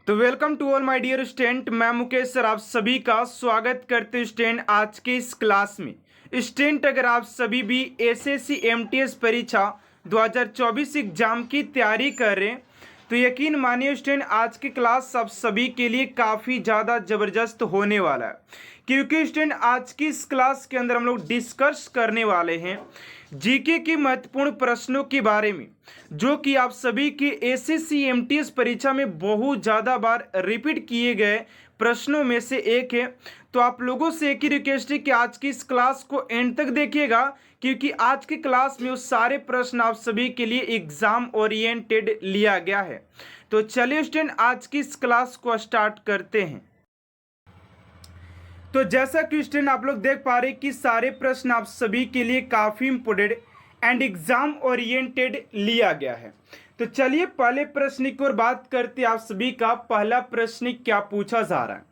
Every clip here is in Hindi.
तो welcome to all my dear student. मैं मुकेश सर आप सभी का स्वागत करते हैं स्टूडेंट आज के इस क्लास में। स्टूडेंट अगर आप सभी भी एसएससी एमटीएस परीक्षा 2024 एग्जाम की तैयारी कर रहे हैं तो यकीन मानिए स्टूडेंट आज की क्लास आप सभी के लिए काफ़ी ज़्यादा ज़बरदस्त होने वाला है, क्योंकि स्टूडेंट आज की इस क्लास के अंदर हम लोग डिस्कस करने वाले हैं जीके के महत्वपूर्ण प्रश्नों के बारे में, जो कि आप सभी की एसएससी एमटीएस परीक्षा में बहुत ज़्यादा बार रिपीट किए गए प्रश्नों में से एक है। तो आप लोगों से एक ही रिक्वेस्ट है कि आज की इस क्लास को एंड तक देखिएगा, क्योंकि आज की क्लास में वो सारे प्रश्न आप सभी के लिए एग्जाम ओरिएंटेड लिया गया है। तो चलिए स्टूडेंट आज की इस क्लास को स्टार्ट करते हैं। तो जैसा कि स्टूडेंट आप लोग देख पा रहे कि सारे प्रश्न आप सभी के लिए काफ़ी इंपोर्टेंट एंड एग्जाम ओरिएंटेड लिया गया है। तो चलिए पहले प्रश्न की ओर बात करते हैं। आप सभी का पहला प्रश्न क्या पूछा जा रहा है।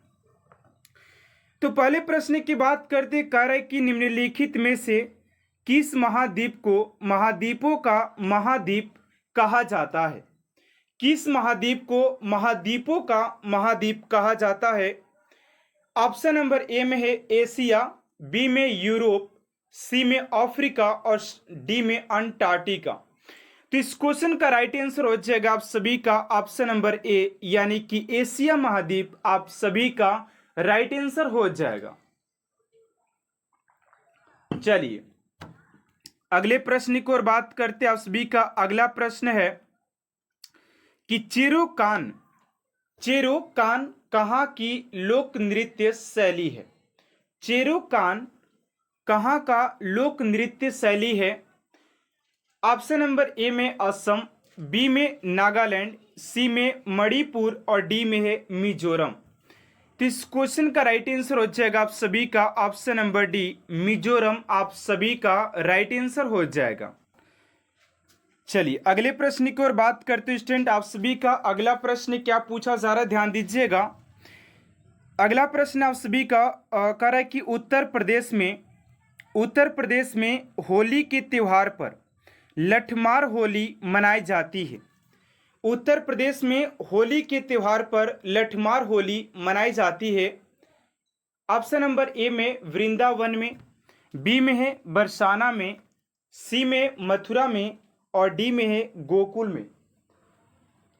तो पहले प्रश्न की बात करते कह रहा है कि निम्नलिखित में से किस महाद्वीप को महाद्वीपों का महाद्वीप कहा जाता है। किस महाद्वीप को महाद्वीपों का महाद्वीप कहा जाता है। ऑप्शन नंबर ए में है एशिया, बी में यूरोप, सी में अफ्रीका और डी में अंटार्कटिका। तो इस क्वेश्चन का राइट आंसर हो जाएगा आप सभी का ऑप्शन नंबर ए, यानी कि एशिया महाद्वीप आप सभी का राइट आंसर हो जाएगा। चलिए अगले प्रश्न की ओर बात करते हैं। आप सभी का अगला प्रश्न है कि चेरो कान कहाँ की लोक नृत्य शैली है। चेरो कान कहाँ का लोक नृत्य शैली है। ऑप्शन नंबर ए में असम, बी में नागालैंड, सी में मणिपुर और डी में है मिजोरम। तो इस क्वेश्चन का राइट आंसर हो जाएगा आप सभी का ऑप्शन नंबर डी, मिजोरम आप सभी का राइट आंसर हो जाएगा। चलिए अगले प्रश्न की ओर बात करते हैं स्टूडेंट। आप सभी का अगला प्रश्न क्या पूछा जा रहा है, ध्यान दीजिएगा। अगला प्रश्न आप सभी का कह रहा है कि उत्तर प्रदेश में होली के त्योहार पर लठमार होली मनाई जाती है। उत्तर प्रदेश में होली के त्योहार पर लठमार होली मनाई जाती है। ऑप्शन नंबर ए में वृंदावन में, बी में है बरसाना में, सी में मथुरा में और डी में है गोकुल में।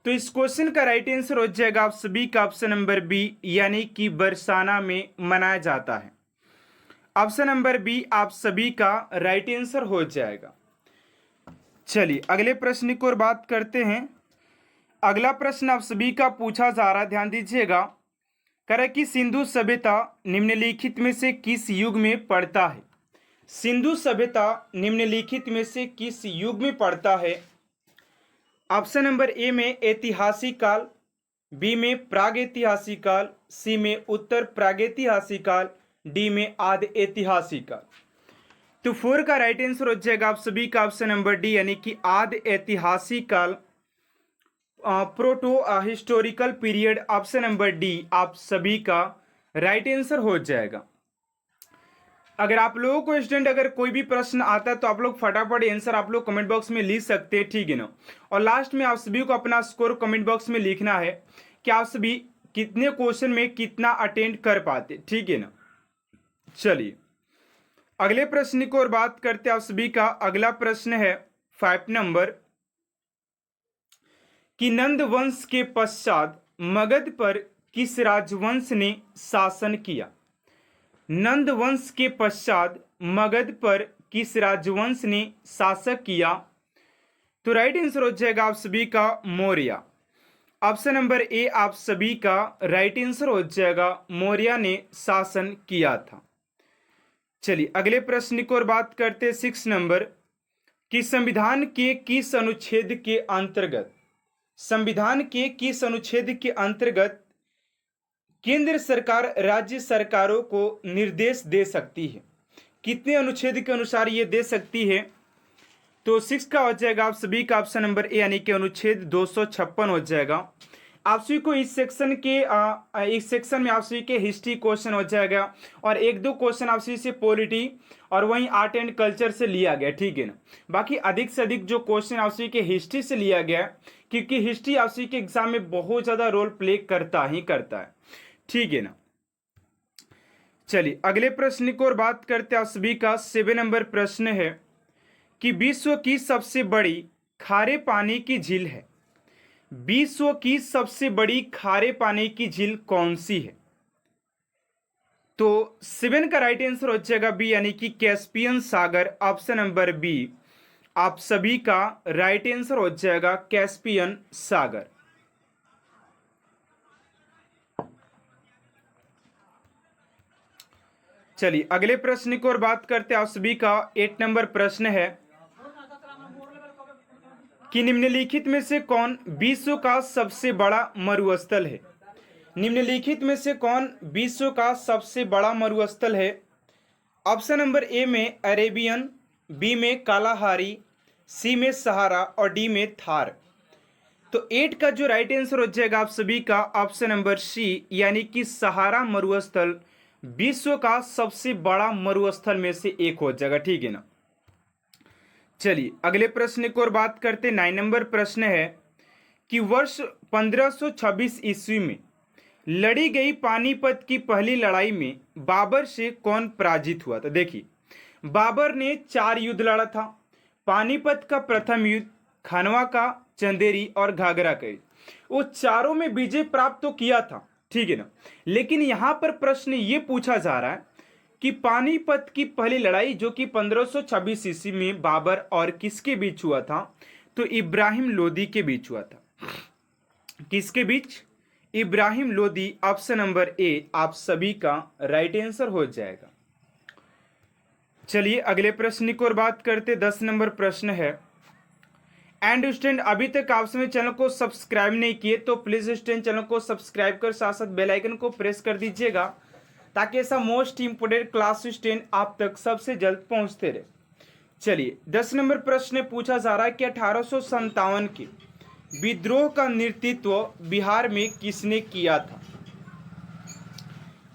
तो इस क्वेश्चन का राइट आंसर हो जाएगा आप सभी का ऑप्शन नंबर बी, यानी कि बरसाना में मनाया जाता है। ऑप्शन नंबर बी आप सभी का राइट आंसर हो जाएगा। चलिए अगले प्रश्न की ओर बात करते हैं। अगला प्रश्न आप सभी का पूछा जा रहा है, ध्यान दीजिएगा। कह रहा है कि सिंधु सभ्यता निम्नलिखित में से किस युग में पड़ता है। सिंधु सभ्यता निम्नलिखित में से किस युग में पड़ता है। ऑप्शन नंबर ए में ऐतिहासिक काल, बी में प्रागैतिहासिक काल, सी में उत्तर प्रागैतिहासिक काल, डी में आदि ऐतिहासिक काल। तो 4 का राइट आंसर हो जाएगा आप सभी का ऑप्शन नंबर डी, यानी कि आदि ऐतिहासिक काल, proto historical period. Option number D आप सभी का राइट आंसर हो जाएगा। अगर आप लोगों को स्टूडेंट अगर कोई भी प्रश्न आता है तो आप लोग फटाफट आंसर आप लोग कमेंट बॉक्स में लिख सकते हैं, ठीक है ना। और लास्ट में आप सभी को अपना स्कोर कमेंट बॉक्स में लिखना है कि आप सभी कितने क्वेश्चन में कितना अटेंड कर पाते, ठीक है ना। चलिए अगले प्रश्न की ओर बात करते हैं। आप सभी का अगला प्रश्न है 5 नंबर कि नंद वंश के पश्चात मगध पर किस राजवंश ने शासन किया। नंद वंश के पश्चात मगध पर किस राजवंश ने शासक किया। तो राइट आंसर हो जाएगा आप सभी का मौर्य। ऑप्शन नंबर ए आप सभी का राइट आंसर हो जाएगा, मौर्य ने शासन किया था। चलिए अगले प्रश्न की ओर बात करते हैं 6 नंबर कि संविधान के किस अनुच्छेद के अंतर्गत केंद्र सरकार राज्य सरकारों को निर्देश दे सकती है। कितने अनुच्छेद के अनुसार ये दे सकती है। तो 6 का हो जाएगा आप सभी का ऑप्शन नंबर ए, यानी कि अनुच्छेद 256 हो जाएगा। आप सभी को इस सेक्शन में आप सभी के हिस्ट्री क्वेश्चन हो जाएगा और एक दो क्वेश्चन आप सभी से पॉलिटी और वहीं आर्ट एंड कल्चर से लिया गया, ठीक है ना। बाकी अधिक से अधिक जो क्वेश्चन आप सभी के हिस्ट्री से लिया गया है, क्योंकि हिस्ट्री आप सभी के एग्जाम में बहुत ज़्यादा रोल प्ले करता है, ठीक है ना। चलिए अगले प्रश्न की ओर बात करते हैं। आप सभी का 7 नंबर प्रश्न है कि विश्व की सबसे बड़ी खारे पानी की झील है, विश्व की सबसे बड़ी खारे पानी की झील कौन सी है? तो 7 का राइट आंसर हो जाएगा बी, यानी कि कैस्पियन सागर। ऑप्शन नंबर बी आप सभी का राइट आंसर हो जाएगा कैस्पियन सागर। चलिए अगले प्रश्न की ओर बात करते हैं। आप सभी का 8 नंबर प्रश्न है कि निम्नलिखित में से कौन विश्व का सबसे बड़ा मरुस्थल है? निम्नलिखित में से कौन विश्व का सबसे बड़ा मरुस्थल है? ऑप्शन नंबर ए में अरेबियन, बी में कालाहारी, सी में सहारा और डी में थार। तो 8 का जो राइट आंसर हो जाएगा आप सभी का ऑप्शन नंबर सी, यानी कि सहारा मरुस्थल विश्व का सबसे बड़ा मरुस्थल में से एक हो जाएगा, ठीक है ना। चलिए अगले प्रश्न की ओर बात करते। 9 नंबर प्रश्न है कि वर्ष 1526 ईस्वी में लड़ी गई पानीपत की पहली लड़ाई में बाबर से कौन पराजित हुआ था? देखिए बाबर ने 4 युद्ध लड़ा था। पानीपत का प्रथम युद्ध, खनवा का, चंदेरी और घाघरा का युद्ध, वो चारों में विजय प्राप्त तो किया था, ठीक है ना। लेकिन यहां पर प्रश्न ये पूछा जा रहा है कि पानीपत की पहली लड़ाई जो कि 1526 ईस्वी में बाबर और किसके बीच हुआ था? तो इब्राहिम लोदी के बीच हुआ था। किसके बीच? Ibrahim Lodi. Option number A आप सभी का राइट आंसर हो जाएगा। चलिए अगले प्रश्न की ओर बात करते। 10 नंबर प्रश्न है एंड स्टूडेंट, अभी तक आप सभी चैनल को सब्सक्राइब नहीं किए तो प्लीज स्टूडेंट चैनल को सब्सक्राइब कर साथ साथ बेल आइकन को प्रेस कर दीजिएगा, ताकि ऐसा मोस्ट इंपोर्टेंट क्लास स्टूडेंट आप तक सबसे जल्द पहुंचते रहे। चलिए 10 नंबर प्रश्न पूछा जा रहा है कि 1857 के विद्रोह का नेतृत्व बिहार में किसने किया था?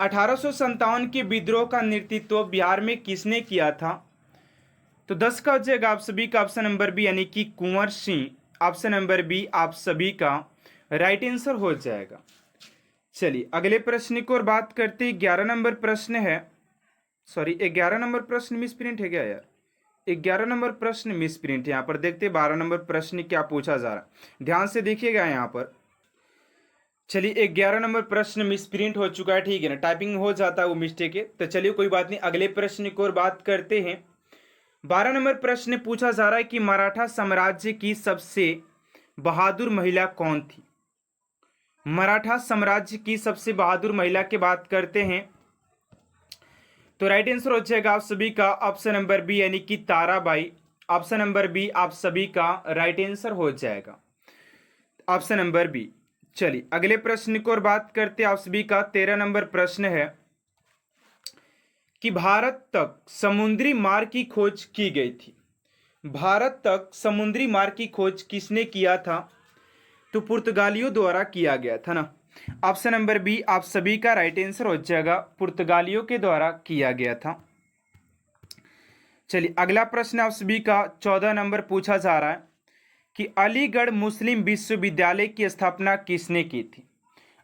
1857 के विद्रोह का नेतृत्व बिहार में किसने किया था? तो 10 का हो जाएगा आप सभी का ऑप्शन नंबर बी, यानी कि Kunwar Singh. Option number B आप सभी का राइट आंसर हो जाएगा। चलिए अगले प्रश्न की ओर बात करते। 11 नंबर प्रश्न है, सॉरी 11 नंबर प्रश्न मिस प्रिंट है क्या यार? 11 नंबर प्रश्न मिस प्रिंट है। यहाँ पर देखते 12 नंबर प्रश्न क्या पूछा जा रहा है, ध्यान से देखिएगा यहाँ पर। चलिए 11 नंबर प्रश्न मिस प्रिंट हो चुका है, ठीक है ना, टाइपिंग हो जाता है वो मिस्टेक है, तो चलिए कोई बात नहीं। अगले प्रश्न की ओर बात करते हैं। 12 नंबर प्रश्न पूछा जा रहा है कि मराठा साम्राज्य की सबसे बहादुर महिला कौन थी? मराठा साम्राज्य की सबसे बहादुर महिला की बात करते हैं तो राइट आंसर हो जाएगा आप सभी का ऑप्शन नंबर बी, यानी कि ताराबाई। ऑप्शन नंबर बी आप सभी का राइट आंसर हो जाएगा, ऑप्शन नंबर बी। चलिए अगले प्रश्न की ओर बात करते हैं। आप सभी का 13 नंबर प्रश्न है कि भारत तक समुद्री मार्ग की खोज की गई थी। भारत तक समुद्री मार्ग की खोज किसने किया था? तो पुर्तगालियों द्वारा किया गया था ना। ऑप्शन नंबर बी आप सभी का राइट आंसर हो जाएगा, पुर्तगालियों के द्वारा किया गया था। चलिए अगला प्रश्न आप सभी का 14 नंबर पूछा जा रहा है कि अलीगढ़ मुस्लिम विश्वविद्यालय की स्थापना किसने की थी?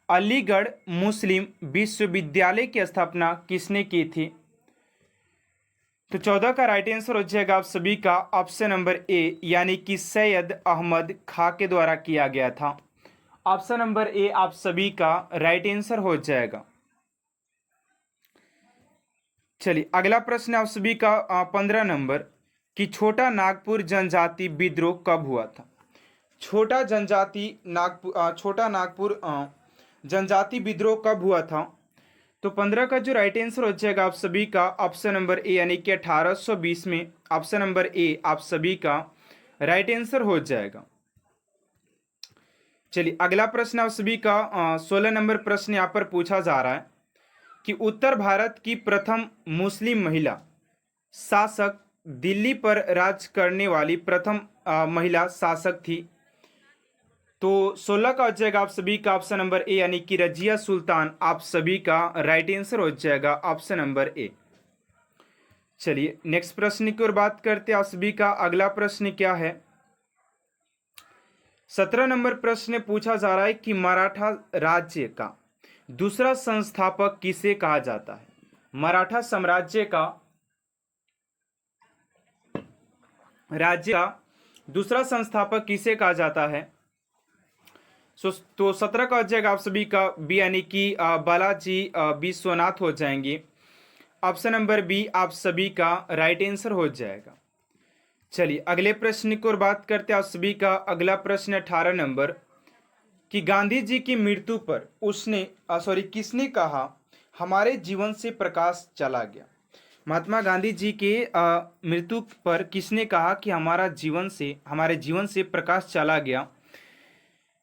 अलीगढ़ मुस्लिम विश्वविद्यालय की स्थापना किसने की थी? तो 14 का राइट आंसर हो जाएगा आप सभी का ऑप्शन नंबर ए, यानी कि सैयद अहमद खां के द्वारा किया गया था। ऑप्शन नंबर ए आप सभी का राइट आंसर हो जाएगा। चलिए अगला प्रश्न आप सभी का 15 नंबर कि छोटा नागपुर जनजाति विद्रोह कब हुआ था? छोटा नागपुर जनजाति विद्रोह कब हुआ था? तो 15 का जो राइट आंसर हो जाएगा आप सभी का ऑप्शन नंबर ए, यानी कि 1820 में। ऑप्शन नंबर ए आप सभी का राइट आंसर हो जाएगा। चलिए अगला प्रश्न आप सभी का 16 नंबर प्रश्न यहाँ पर पूछा जा रहा है कि उत्तर भारत की प्रथम मुस्लिम महिला शासक, दिल्ली पर राज करने वाली प्रथम महिला शासक थी। तो 16 का हो जाएगा आप सभी का ऑप्शन नंबर ए, यानी कि रजिया सुल्तान आप सभी का राइट आंसर हो जाएगा ऑप्शन नंबर ए। चलिए नेक्स्ट प्रश्न की ओर बात करते हैं। आप सभी का अगला प्रश्न क्या है? 17 नंबर प्रश्न पूछा जा रहा है कि मराठा राज्य का दूसरा संस्थापक किसे कहा जाता है? मराठा साम्राज्य का दूसरा संस्थापक किसे कहा जाता है? तो 17 का हो जाएगा आप सभी का बी, यानी कि बालाजी विश्वनाथ हो जाएंगे। ऑप्शन नंबर बी आप सभी का राइट आंसर हो जाएगा। चलिए अगले प्रश्न की ओर बात करते हैं। आप सभी का अगला प्रश्न 18 नंबर कि गांधी जी की मृत्यु पर किसने कहा हमारे जीवन से प्रकाश चला गया? महात्मा गांधी जी के मृत्यु पर किसने कहा कि हमारे जीवन से प्रकाश चला गया?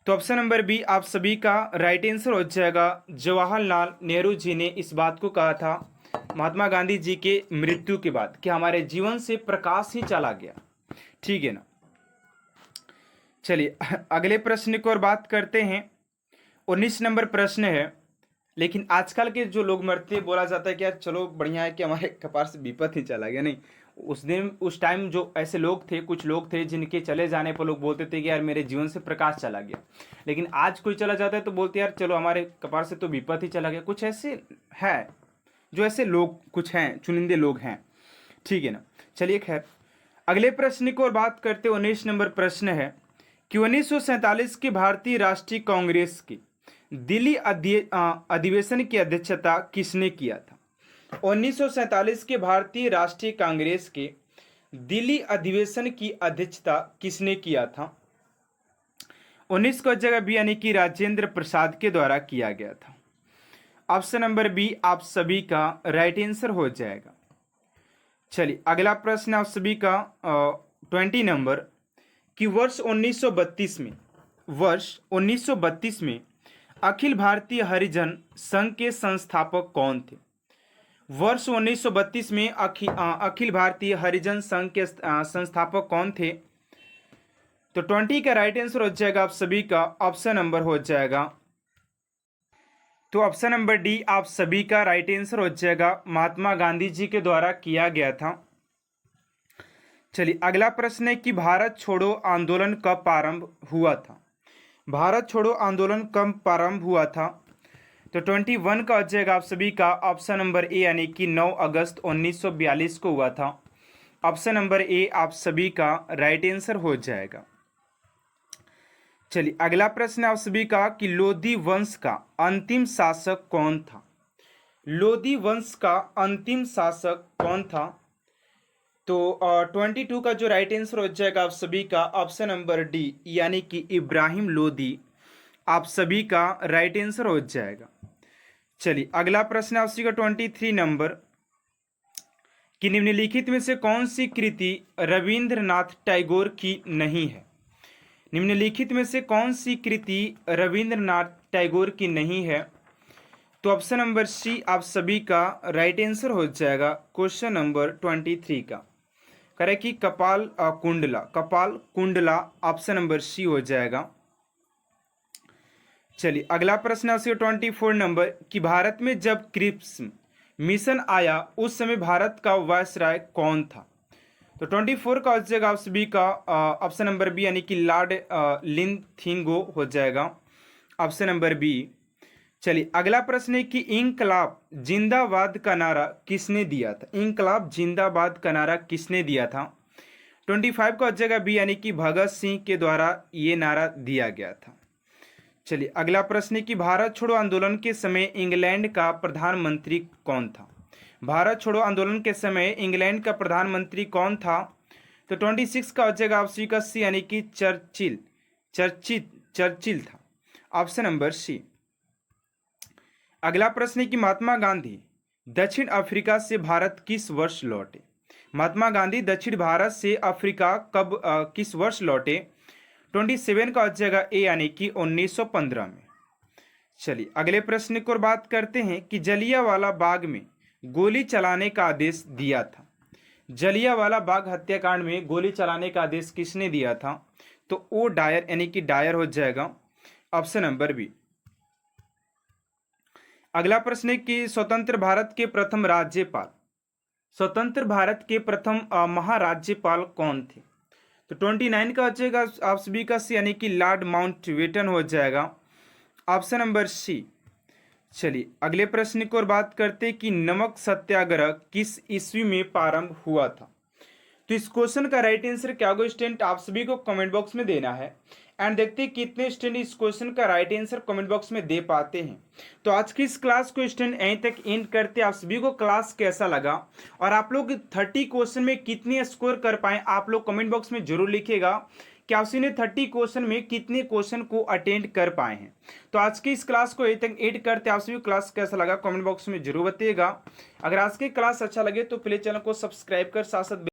तो ऑप्शन नंबर बी आप सभी का राइट आंसर हो जाएगा। जवाहरलाल नेहरू जी ने इस बात को कहा था महात्मा गांधी जी के मृत्यु के बाद कि हमारे जीवन से प्रकाश ही चला गया। ठीक है ना। चलिए अगले प्रश्न की ओर बात करते हैं। 19 नंबर प्रश्न है, लेकिन आजकल के जो लोग मरते हैं बोला जाता है कि यार चलो बढ़िया है कि हमारे कपार से विपत ही चला गया। नहीं, उस टाइम जो ऐसे लोग थे, कुछ लोग थे जिनके चले जाने पर लोग बोलते थे कि यार मेरे जीवन से प्रकाश चला गया। लेकिन आज कोई चला जाता है तो बोलते यार चलो हमारे कपार से तो विपत ही चला गया। कुछ ऐसे है जो ऐसे लोग कुछ हैं, चुनिंदे लोग हैं। ठीक है ना। चलिए खैर अगले प्रश्न की ओर बात करते 19 नंबर प्रश्न है कि 1947 के भारतीय राष्ट्रीय कांग्रेस की दिल्ली अधिवेशन की अध्यक्षता किसने किया था? 1947 के भारतीय राष्ट्रीय कांग्रेस के दिल्ली अधिवेशन की अध्यक्षता किसने किया था? 19 को जगह बी, यानी कि राजेंद्र प्रसाद के द्वारा किया गया था। ऑप्शन नंबर बी आप सभी का राइट आंसर हो जाएगा। चलिए अगला प्रश्न आप सभी का 20 नंबर कि वर्ष 1932 में अखिल भारतीय हरिजन संघ के संस्थापक कौन थे? वर्ष 1932 में अखिल भारतीय हरिजन संघ के संस्थापक कौन थे? तो 20 का राइट आंसर हो जाएगा आप सभी का ऑप्शन नंबर हो जाएगा। तो ऑप्शन नंबर डी आप सभी का राइट आंसर हो जाएगा, महात्मा गांधी जी के द्वारा किया गया था। चलिए अगला प्रश्न है कि भारत छोड़ो आंदोलन कब प्रारंभ हुआ था? भारत छोड़ो आंदोलन कब प्रारंभ हुआ था? तो 21 का हो जाएगा आप सभी का ऑप्शन नंबर ए, यानी कि 9 अगस्त 1942 को हुआ था। ऑप्शन नंबर ए आप सभी का राइट आंसर हो जाएगा। चलिए अगला प्रश्न आप सभी का कि लोधी वंश का अंतिम शासक कौन था? लोधी वंश का अंतिम शासक कौन था? तो 22 का जो राइट आंसर हो जाएगा आप सभी का ऑप्शन नंबर डी, यानी कि इब्राहिम लोधी आप सभी का राइट आंसर हो जाएगा। चलिए अगला प्रश्न आप सभी का 23 नंबर कि निम्नलिखित में से कौन सी कृति रविंद्रनाथ टैगोर की नहीं है? निम्नलिखित में से कौन सी कृति रविंद्रनाथ टैगोर की नहीं है? तो ऑप्शन नंबर सी आप सभी का राइट आंसर हो जाएगा क्वेश्चन नंबर 23 का। करें कि कपाल कुंडला ऑप्शन नंबर सी हो जाएगा। चलिए अगला प्रश्न आपसे 24 नंबर कि भारत में जब क्रिप्स मिशन आया उस समय भारत का वायसराय कौन था? तो 24 का हो जाएगा आप सभी का ऑप्शन नंबर बी, यानी कि लॉर्ड लिनथिंगो हो जाएगा ऑप्शन नंबर बी। चलिए अगला प्रश्न है कि इंकलाब जिंदाबाद का नारा किसने दिया था? इंकलाब जिंदाबाद का नारा किसने दिया था? 25 का हो जाएगा बी, यानी कि भगत सिंह के द्वारा ये नारा दिया गया था। चलिए अगला प्रश्न है कि भारत छोड़ो आंदोलन के समय इंग्लैंड का प्रधानमंत्री कौन था? भारत छोड़ो आंदोलन के समय इंग्लैंड का प्रधानमंत्री कौन था? तो 26 का हो जाएगा आप सी का सी, यानी कि चर्चिल था ऑप्शन नंबर सी। अगला प्रश्न है कि महात्मा गांधी दक्षिण अफ्रीका से भारत किस वर्ष लौटे? महात्मा गांधी दक्षिण भारत से अफ्रीका कब किस वर्ष लौटे? 27 का हो जाएगा ए, यानी कि 1915 में। चलिए अगले प्रश्न की ओर बात करते हैं कि जलियांवाला बाग में गोली चलाने का आदेश दिया था। जलियांवाला बाग हत्याकांड में गोली चलाने का आदेश किसने दिया था? तो ओ डायर यानी कि डायर हो जाएगा ऑप्शन नंबर बी। अगला प्रश्न है कि स्वतंत्र भारत के प्रथम राज्यपाल, स्वतंत्र भारत के प्रथम महाराज्यपाल कौन थे? तो 29 का हो जाएगा ऑप्शन बी का सी यानी कि लॉर्ड माउंटबेटन हो जाएगा ऑप्शन नंबर सी। चलिए अगले प्रश्न की ओर बात करते हैं कि नमक सत्याग्रह किस ईस्वी में प्रारंभ हुआ था? तो इस क्वेश्चन का राइट आंसर क्या होगा स्टूडेंट, आप सभी को कमेंट बॉक्स में देना है एंड देखते हैं कितने स्टूडेंट इस क्वेश्चन का राइट आंसर कमेंट बॉक्स में दे पाते हैं। तो आज की इस क्लास को स्टूडेंट यहीं तक एंड करते हैं। आप सभी को क्लास कैसा लगा और आप लोग 30 क्वेश्चन में कितने स्कोर कर पाए आप लोग कमेंट बॉक्स में जरूर लिखिएगा कि आप ने 30 क्वेश्चन में कितने क्वेश्चन को अटेंड कर पाए हैं। तो आज की इस क्लास को यहीं तक एड करते आप सभी क्लास कैसा लगा कमेंट बॉक्स में जरूर बताइएगा। अगर आज की क्लास अच्छा लगे तो प्लीज चैनल को सब्सक्राइब कर साथ साथ